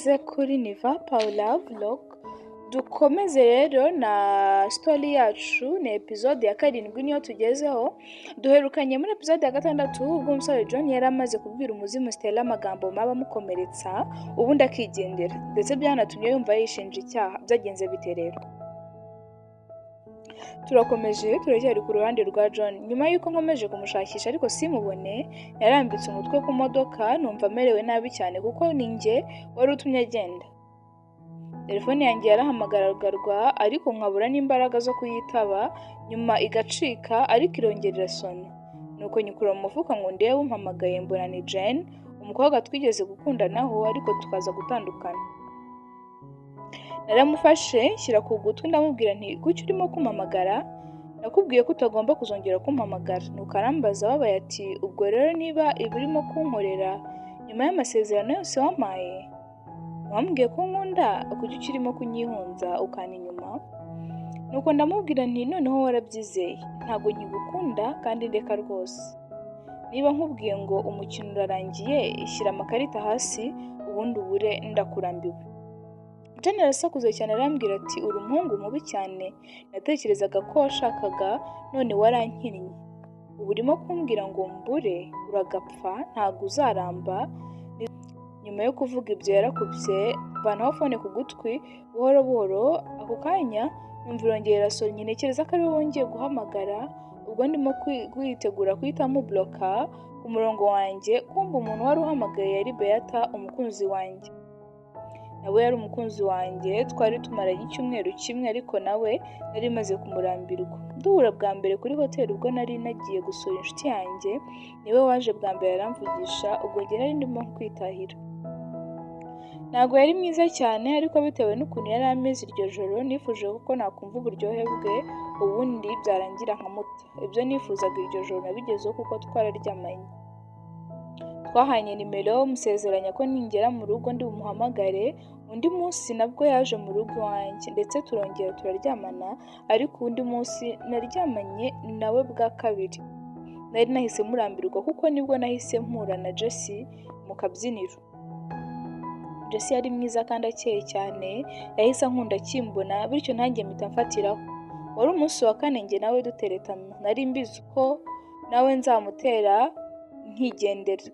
ikaze kuri Niva Paula Vlog. Dukomeze rero na story yacu, ni episode ya 7 niyo tugezeho. Duherukanye muri episode ya 6 ubwo umusore John yari amaze kubwira umuzimu Stella amagambo maba mukomeretsa ubundi akigendera, ndetse byanatumye yumva yishinja icyaha. Byagenze bite rero? Turakomeje turacyari ku ruhande rwa John. Nyuma y'uko nkomeje kumushakisha ariko simubone, yarambitse umutwe ku modoka, numva amerewe nabi cyane kuko ninjye wari utumye agenda. Telefone yanjye yarahamagarwa ariko nkabura n'imbaraga zo kuyitaba, nyuma igacika ariko irongera irasona. Nuko nyikura mu mufuka ngo ndebe umpamagaye, mbona ni Jane, umukobwa twigeze gukundanaho ariko tukaza gutandukana. Naramufashe nshyira ku gutwi ndamubwira nti kuki urimo kumpamagara? Nakubwiye ko utagomba kuzongera kumpamagara. Nuko arambaza ababaye ati ubwo rero niba ibi urimo kunkorera nyuma y'amasezerano yose wampaye, wambwiye ko nkunda, kuki ukirimo kunyihunza ukana inyuma? Nuko ndamubwira nti noneho warabyizeye, ntabwo nkigukunda kandi ndeka rwose. Niba nkubwiye ngo umukino urarangiye, shyira amakarita hasi ubundi ubure, ndakurambiwe. Jane arasakuze cyane arambwira ati uri umuhungu mubi cyane, natekerezaga ko washakaga none warankinnye. Ubu urimo kumbwira ngo mbure, uragapfa ntabwo uzaramba. Nyuma yo kuvuga ibyo yarakubye, vanaho fone ku gutwi buhoro buhoro. Ako kanya numva irongera irasonnye, ntekereza ko ari we wongeye guhamagara. Ubwo ndimo kwitegura guhita mubloka ku murongo wanjye, kumva umuntu wari uhamagaye yari Beata, umukunzi wanjye. Nawe yari umukunzi wanjye, twari tumaranye icyumweru kimwe ariko nawe nari maze kumurambirwa. Duhura bwa mbere kuri hoteli ubwo nari nagiye gusura inshuti yanjye, niwe waje bwa mbere aramvugisha, ubwo njye nari ndimo kwitahira. Ntabwo yari mwiza cyane ariko bitewe n'ukuntu yari ameze iryo joro, nifuje kuko nakumva uburyohe bwe ubundi byarangira nkamuta. Ibyo nifuzaga iryo joro nabigezeho kuko twararyamanye. Twahanye nimero, musezeranya ko ningera mu rugo ndi bumuhamagare. Undi munsi nabwo yaje mu rugo iwanjye ndetse turongera turaryamana, ariko undi munsi naryamanye nawe bwa kabiri. Nari nahise murambirwa kuko nibwo nahise mpura na Jessie mu kabyiniro. Jessie yari mwiza kandi akeye cyane, yahise ankunda akimbona, bityo nanjye mpita mfatiraho. Wari umunsi wa 4 njye nawe duteretana. Nari mbizi ko nawe nzamutera nkigendera.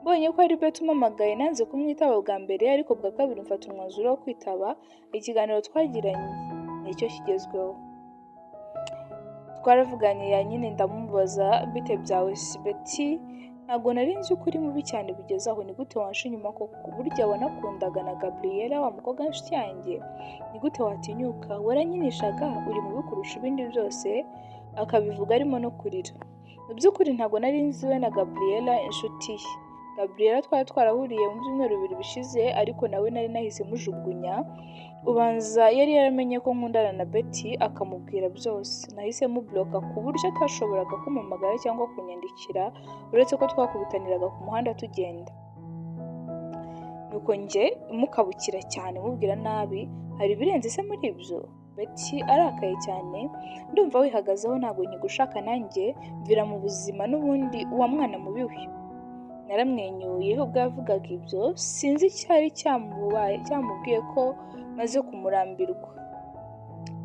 Mbonye ko ari Beto umpamagaye, nanze kumwitaba bwa mbere, ariko bwa kabiri mfata umwanzuro wo kwitaba. Ikiganiro twagiranye nicyo kigezweho. Twaravuganye ya nyine, ndamubaza bite byawe Betty, ntabwo nari nzi ko uri mubi cyane bigeze aho. Ni gute wanshe inyuma koko? Burya wanakundaga na Gabriela, wa mukobwa w'inshuti yanjye. Ni gute watinyuka? Waranyinishaga, uri mubi kurusha ibindi byose. Akabivuga arimo no kurira. Mu by'ukuri ntabwo nari nzi we na Gabriela inshuti ye. Gabriela twari twarahuriye mu byumweru 2 bishize, ariko nawe nari nahise mujugunya. Ubanza yari yaramenye ko nkundana na Betty akamubwira byose. Nahise mubloka ku buryo atashoboraga kumpamagara cyangwa kunyandikira, uretse ko twakubitaniraga ku muhanda tugenda. Nuko njye mukabukira cyane mubwira nabi, hari birenze se muri ibyo? Betty arakaye cyane, ndumva wihagazeho, ntabwo nkigushaka nanjye mvira mu buzima n'ubundi wa mwana mubi we. Naramwenyuye ubwo yavugaga ibyo, sinzi icyari cyamubwiye ko maze kumurambirwa.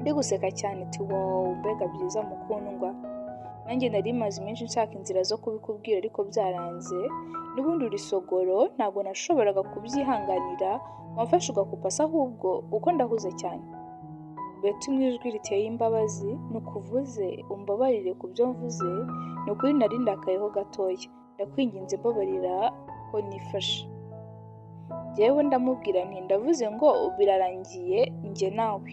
Ndi guseka cyane ati wow, mbega byiza mukundwa. Nanjye nari maze iminsi nshaka inzira zo kubikubwira ariko byaranze. N'ubundi uri sogoro, ntabwo nashoboraga kubyihanganira, wamfashe ugakupasa ahubwo uko ndahuze cyane. Beto mu ijwi riteye imbabazi, nukuvuze umbabarire ku byo mvuze, ni ukuri nari ndakayeho gatoya. Ndakwinginze mbabarira ko nifashe. Yewe ndamubwira nti ndavuze ngo birarangiye njye nawe.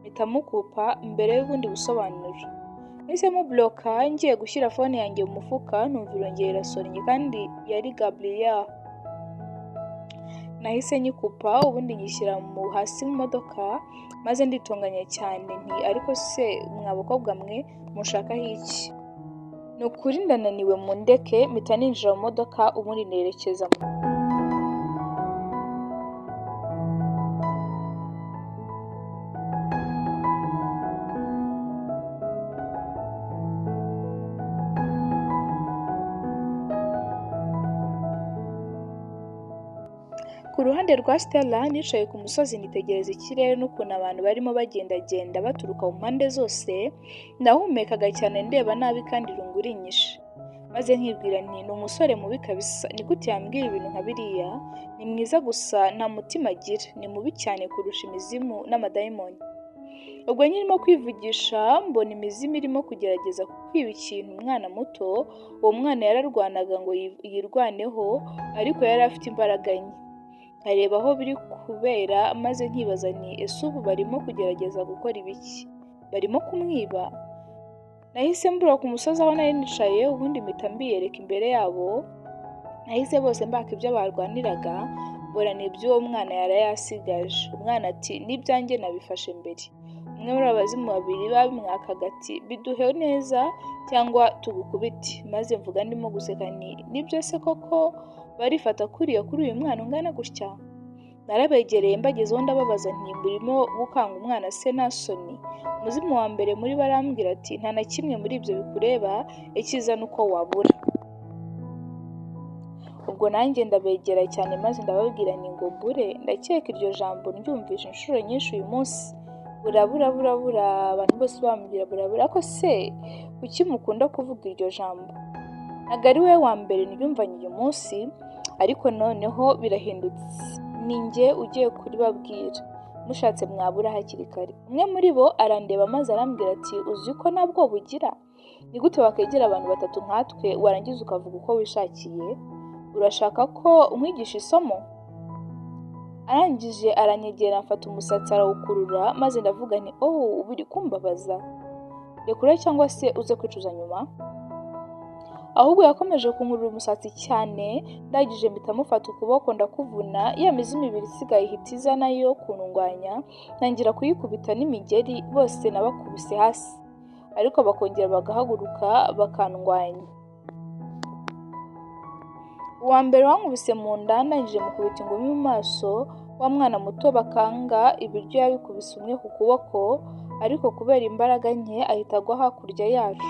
Mpita mukupa mbere y'ubundi busobanuro. Nahise mubloka, ngiye gushyira fone yanjye mu mufuka, numva irongera irasonnye kandi yari Gabriela. Nahise nyikupa ubundi nyishyira hasi mu modoka, maze nditunganya cyane nti ariko se mwa bakobwa mwe mushakaho iki? Ni ukuri ndananiwe mundeke, mpita ninjira mu modoka ubundi nerekeza. Ku ruhande rwa Stella nicaye ku musozi nitegereza ikirere n'ukuntu abantu barimo bagendagenda baturuka mu mpande zose, nahumekaga cyane ndeba nabi kandi irungu rinyishe. Maze nkibwira nti ni umusore mubi kabisa, ni gute yambwira ibintu nka biriya, ni mwiza gusa nta mutima agira, ni mubi cyane kurusha imizimu n'amadayimoni. Ubwo nyirimo kwivugisha mbona imizimu irimo kugerageza kwiba ikintu umwana muto, uwo mwana yararwanaga ngo yirwaneho ariko yari afite imbaraga nke. Nkareba aho biri kubera maze nkibaza nti ese ubu barimo kugerageza gukora ibiki? Barimo kumwiba? Nahise mbura ku musozi aho nari nicaye, ubundi mpita mbiyereka imbere yabo. Nahise bose mbaka ibyo barwaniraga, mbona ni iby'uwo mwana yari yasigaje. Umwana ati n'ibyanjye nabifashe mbere. Umwe muri abazimu babiri babimwakaga ati biduhe neza cyangwa tugukubite. Maze mvuga ndimo guseka nti nibyo se koko barifata kuriya kuri uyu mwana ungana gutya? Narabegereye mbagezeho ndababaza nti murimo gukanga umwana se nta soni? Umuzimu wa mbere muri barambwira ati nta na kimwe muri ibyo bikureba, icyiza ni uko wabura. Ubwo nanjye ndabegera cyane maze ndababwira nti ngo mbure, ndakeka iryo jambo ndyumvishe inshuro nyinshi uyu munsi. Burabura, abantu bose bambwira burabura. Ako se kuki mukunda kuvuga iryo jambo? Ntabwo ari we wa mbere ndyumvanye uyu munsi, ariko noneho birahindutse. Ni njye ugiye kuribabwira, mushatse mwabura hakiri kare. Umwe muri bo arandeba maze arambwira ati uzi ko nta bwoba ugira? Ni gute wakwegera abantu batatu nkatwe warangiza ukavuga uko wishakiye? Urashaka ko umwigisha isomo? Arangije aranyegera mfata umusatsi arawukurura maze ndavuga nti ubu uri kumbabaza, rekura cyangwa se uze kwicuza nyuma. Ahubwo yakomeje kunkurura umusatsi cyane, ndagije mpita mufata ukuboko ndakuvuna, ya mizimu ibiri isigaye ihita iza nayo kundwanya, ntangira kuyikubita n'imigeri, bose nabakubise hasi ariko bakongera bagahaguruka bakandwanya. Uwa mbere wankubise mu nda, ndangije mukubita ingumi mu maso. Wa mwana muto bakanga ibiryo yabikubise umwe ku kuboko, ariko kubera imbaraga nke ahita agwa hakurya yacu.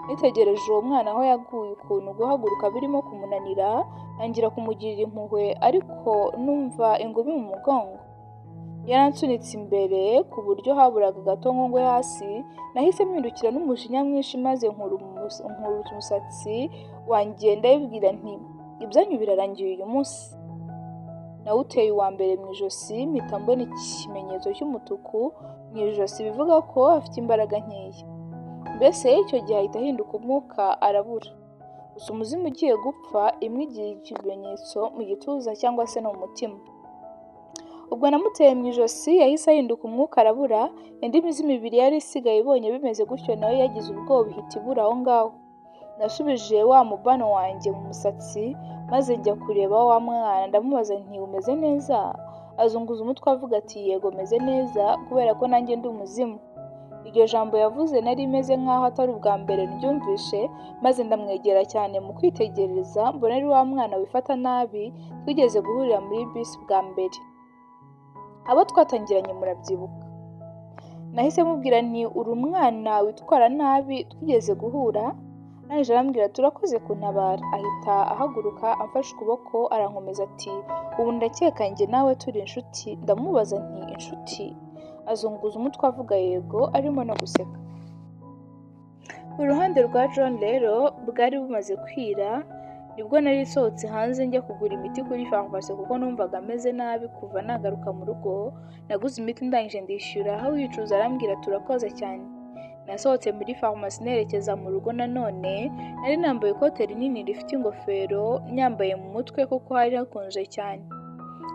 Nitegereje uwo mwana aho yaguye ukuntu guhaguruka birimo kumunanira, ntangira kumugirira impuhwe ariko numva ingumi mu mugongo. Yaransunitse imbere ku buryo haburaga gato ngo ngwe hasi. Nahise mpindukira n'umujinya mwinshi maze nkura umusatsi wanjye ndabibwira nti ibyanyu birarangiye uyu munsi. Nawuteye uwa mbere mu ijosi, mpita mbona ikimenyetso cy'umutuku mu ijosi bivuga ko afite imbaraga nkeya. Mbese icyo gihe ahita ahinduka umwuka arabura. Gusa umuzimu ugiye gupfa imwe igira ikimenyetso mu gituza cyangwa se no mu mutima. Ubwo namuteye mu ijosi yahise ahinduka umwuka arabura, indi mizimu ibiri yari isigaye ibonye bimeze gutyo nayo yagize ubwoba ihita ibura aho ngaho. Nasubije wa mubano wanjye mu musatsi maze njya kureba wa mwana ndamubaza nti umeze neza? Azunguza umutwe avuga ati yego meze neza kubera ko nanjye ndi umuzimu. Iryo jambo yavuze nari meze nk'aho atari ubwa mbere ndyumvishe, maze ndamwegera cyane mu kwitegereza mbona ari wa mwana wifata nabi twigeze guhurira muri bisi bwa mbere. Abo twatangiranye murabyibuka. Nahise mubwira nti uri umwana witwara nabi twigeze guhura. Arangije arambwira turakoze kuntabara. Ahita ahaguruka amfashe ukuboko arankomeza ati ubu ndakeka njye nawe turi inshuti. Ndamubaza nti inshuti? Azunguza umutwe avuga yego arimo no guseka. Uruhande rwa John rero bwari bumaze kwira, nibwo nari nsohotse hanze njya kugura imiti kuri farumasi kuko numvaga ameze nabi kuva nagaruka mu rugo. Naguze imiti ndangije ndishyura, aho yicuza arambwira turakoze cyane. Nasohotse muri farumasi nerekeza mu rugo. Nanone nari nambaye ikote rinini rifite ingofero nyambaye mu mutwe kuko hari hakonje cyane.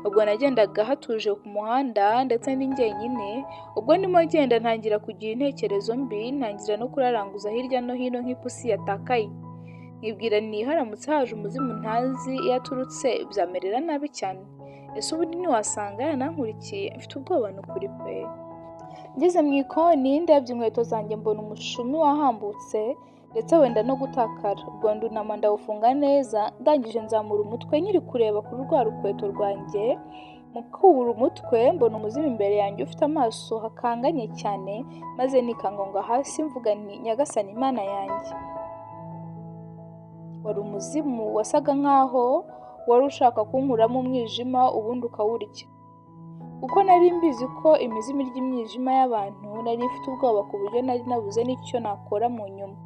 Ubwo nagendaga hatuje ku muhanda ndetse ndi njyenyine. Ubwo ndimo ngenda ntangira kugira intekerezo mbi, ntangira no kuraranguza hirya no hino nk'ipusi yatakaye. Nkibwira ni haramutse haje umuzimu ntazi iyo aturutse byamerera nabi cyane. Ese ubu ntiwasanga yanankurikiye? Mfite ubwoba ni ukuri pe. Ngeze mu ikoni ndebye inkweto zanjye mbona umushumi wahambutse ndetse wenda no gutakara. Ubwo ndunama ndawufunga neza, ndangije nzamura umutwe nkiri kureba kuri rwa rukweto rwanjye. Mu kubura umutwe mbona umuzimu imbere yanjye ufite amaso hakanganye cyane, maze nikangongwa hasi mvuga nti nyagasani Imana yanjye. Wari umuzimu wasaga nkaho wari ushaka kunkuramo umwijima ubundi ukawurya. Kuko nari mbizi ko imizimu irya imyijima y'abantu, nari mfite ubwoba ku buryo nari nabuze n'icyo nakora mu nyuma.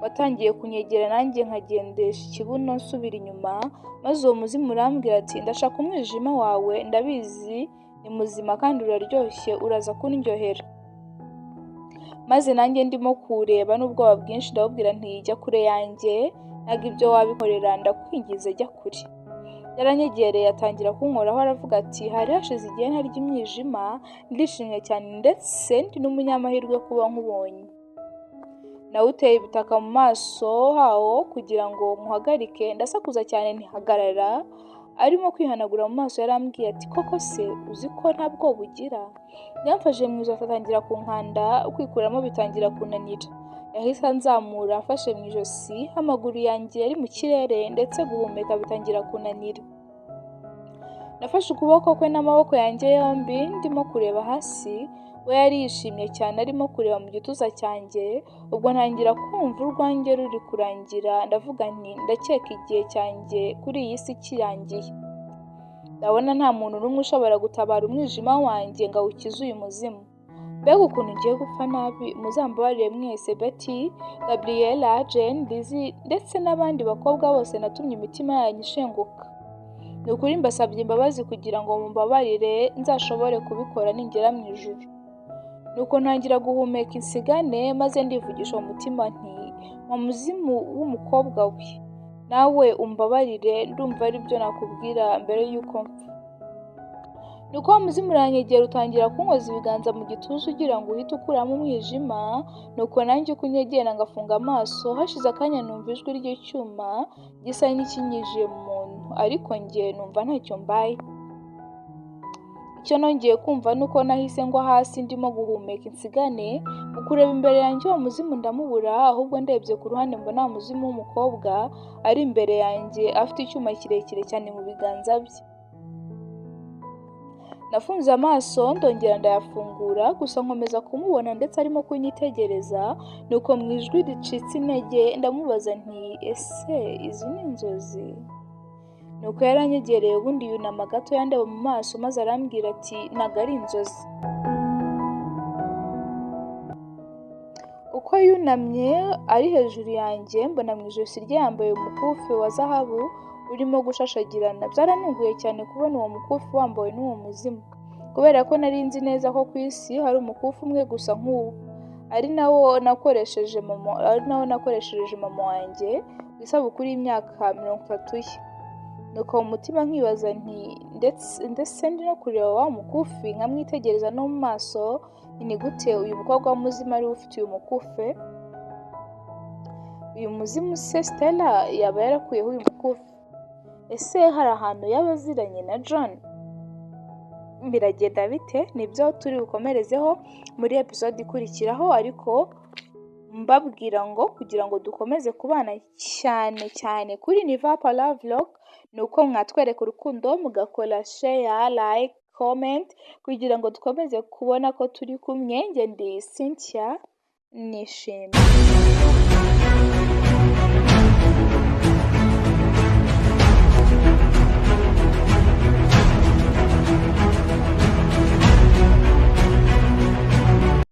Watangiye kunyegera nanjye nkagendesha ikibuno nsubira inyuma, maze uwo muzimu urambwira ati ndashaka umwijima wawe, ndabizi ni muzima kandi uraryoshye, uraza kundyohera. Maze nanjye ndimo kuwureba n'ubwoba bwinshi ndawubwira nti jya kure yanjye, ntabwo ibyo wabikorera, ndakwingize jya kure. Yaranyegereye atangira kunkoraho aravuga ati hari hashize igihe ntarya imyijima, ndishimye cyane ndetse ndi n'umunyamahirwe kuba nkubonye. Nawuteye ibitaka mu maso hawo kugira ngo muhagarike, ndasakuza cyane ntihagarara. Arimo kwihanagura mu maso yarambwiye ati koko se uzi ko nta bwoba ugira? Yamfashe mu ijosi atangira kunkanda, kwikuramo bitangira kunanira. Yahise anzamura afashe mu ijosi, amaguru yanjye yari mu kirere ndetse guhumeka bitangira kunanira. Nafashe ukuboko kwe n'amaboko yanjye yombi ndimo kureba hasi, we yari yishimye cyane arimo kureba mu gituza cyanjye. Ubwo ntangira kumva urwanjye ruri kurangira, ndavuga nti ndakeka igihe cyanjye kuri iyi si kirangiye. Ndabona nta muntu n'umwe ushobora gutabara umwijima wanjye ngo awukize uyu muzimu. Mbega ukuntu ngiye gupfa nabi, muzambabarire mwese, Betty, Gabriella, Jane, Lizzie ndetse n'abandi bakobwa bose natumye imitima yanyu ishenguka. Ni ukuri mbasabye imbabazi kugira ngo mumbabarire nzashobore kubikora ningera mu ijuru. Nuko ntangira guhumeka insigane, maze ndivugisha mu mutima nti wa muzimu w'umukobwa we, nawe umbabarire, ndumva ari byo nakubwira mbere y'uko mpfa. Nuko wa muzimu uranyegera utangira kunkoza ibiganza mu gituza ugira ngo uhite ukuramo umwijima. Nuko nanjye uko unyegera ngafunga amaso, hashize akanya numva ijwi ry'icyuma gisa n'ikinyinjiye mu muntu, ariko njye numva ntacyo mbaye. Icyo nongeye kumva nuko nahise ngwa hasi ndimo guhumeka insigane. Mu kureba imbere yanjye wa muzimu ndamubura, ahubwo ndebye ku ruhande mbona wa muzimu w'umukobwa ari imbere yanjye afite icyuma kirekire cyane mu biganza bye. Nafunze amaso ndongera ndayafungura, gusa nkomeza kumubona ndetse arimo kunyitegereza. Nuko mu ijwi ricitse intege ndamubaza nti ese izi ni inzozi? Nuko yaranyegereye ubundi yunama gato yandeba mu maso, maze arambwira ati ntago ari inzozi. Uko yunamye ari hejuru yanjye, mbona mu ijosi rye yambaye umukufi wa zahabu urimo gushashagirana. Byarantunguye cyane kubona uwo mukufi wambawe n'uwo muzimu, kubera ko nari nzi neza ko ku isi hari umukufi umwe gusa nk'uwo, ari nawo nakoresheje mama wanjye ku isabukuru y'imyaka 30 ye. Nuko mu mutima nkibaza nti ndetse ndi no kureba wa mukufi nkamwitegereza no mu maso, ni gute uyu mukobwa w'umuzimu ari ufite uyu mukufi? Uyu muzimu se Stella yaba yarakuyeho uyu mukufi? Ese hari ahantu yaba aziranye na John? Biragenda bite? Nibyo turi bukomerezeho muri episode ikurikiraho, ariko mbabwira ngo kugira ngo dukomeze kubana cyane cyane kuri Niva Pala Vlog, nuko mwatwereka urukundo mugakora share, like, comment kugira ngo dukomeze kubona ko turi kumwe. Njye ndi Cynthia, nishimye.